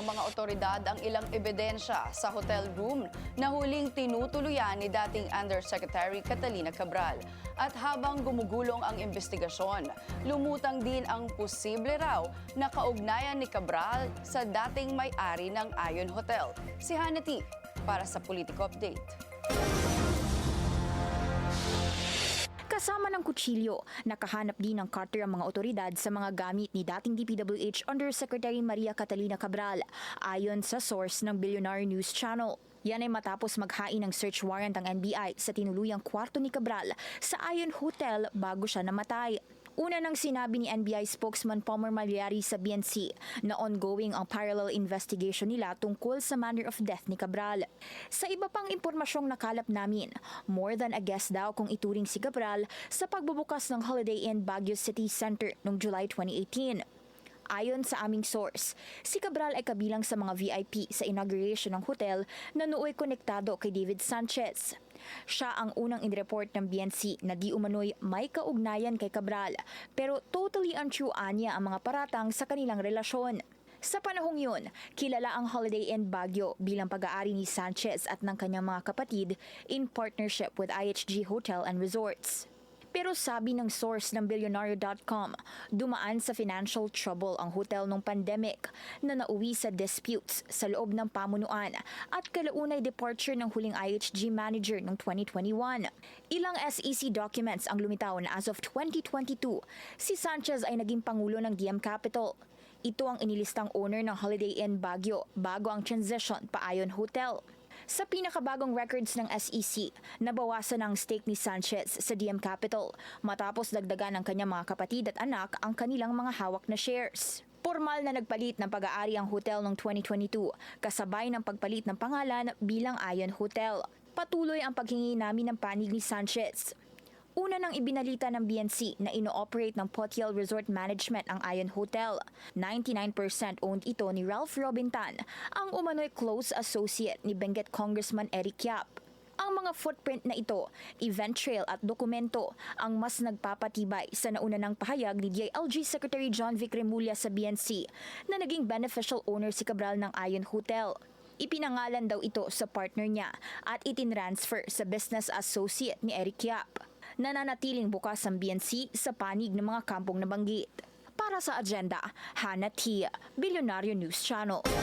ng mga otoridad ang ilang ebidensya sa hotel room na huling tinutuluyan ni dating Undersecretary Catalina Cabral. At habang gumugulong ang investigasyon, lumutang din ang posible raw na kaugnayan ni Cabral sa dating may-ari ng Ayon Hotel. Si Hannity para sa Politico Update. Kasama ng kutsilyo, nakahanap din ng cutter ang mga otoridad sa mga gamit ni dating DPWH Undersecretary Maria Catalina Cabral, ayon sa source ng Billionaire News Channel. Yan ay matapos maghain ng search warrant ang NBI sa tinuluyang kwarto ni Cabral sa Ayon Hotel bago siya namatay. Una nang sinabi ni NBI spokesman Palmer Malyari sa BNC na ongoing ang parallel investigation nila tungkol sa manner of death ni Cabral. Sa iba pang impormasyong nakalap namin, more than a guess daw kung ituring si Cabral sa pagbubukas ng Holiday Inn Baguio City Center noong July 2018. Ayon sa aming source, si Cabral ay kabilang sa mga VIP sa inauguration ng hotel na nooy konektado kay David Sanchez. Siya ang unang inreport ng BNC na di umano'y may kaugnayan kay Cabral, pero totally untrue anya ang mga paratang sa kanilang relasyon. Sa panahong yun, kilala ang Holiday Inn Baguio bilang pag-aari ni Sanchez at ng kanyang mga kapatid in partnership with IHG Hotel and Resorts. Pero sabi ng source ng Billionaire.com, dumaan sa financial trouble ang hotel nung pandemic na nauwi sa disputes sa loob ng pamunuan at kalaunay departure ng huling IHG manager noong 2021. Ilang SEC documents ang lumitaw na as of 2022, si Sanchez ay naging pangulo ng DM Capital. Ito ang inilistang owner ng Holiday Inn Baguio bago ang transition pa Ayon Hotel. Sa pinakabagong records ng SEC, nabawasan ang stake ni Sanchez sa DM Capital matapos dagdagan ng kanyang mga kapatid at anak ang kanilang mga hawak na shares. Formal na nagpalit ng pag-aari ang hotel noong 2022, kasabay ng pagpalit ng pangalan bilang Ayon Hotel. Patuloy ang paghingi namin ng panig ni Sanchez. Una nang ibinalita ng BNC na ino-operate ng Potiel Resort Management ang Ayon Hotel. 99% owned ito ni Ralph Robintan, ang umano'y close associate ni Benguet Congressman Eric Yap. Ang mga footprint na ito, event trail at dokumento ang mas nagpapatibay sa nauna ng pahayag ni DILG Secretary John Vic Remulla sa BNC na naging beneficial owner si Cabral ng Ayon Hotel. Ipinangalan daw ito sa partner niya at itinransfer sa business associate ni Eric Yap. Nananatiling bukas ang BNC sa panig ng mga kampong nabanggit. Para sa agenda, Hannah T, Billionaire News Channel.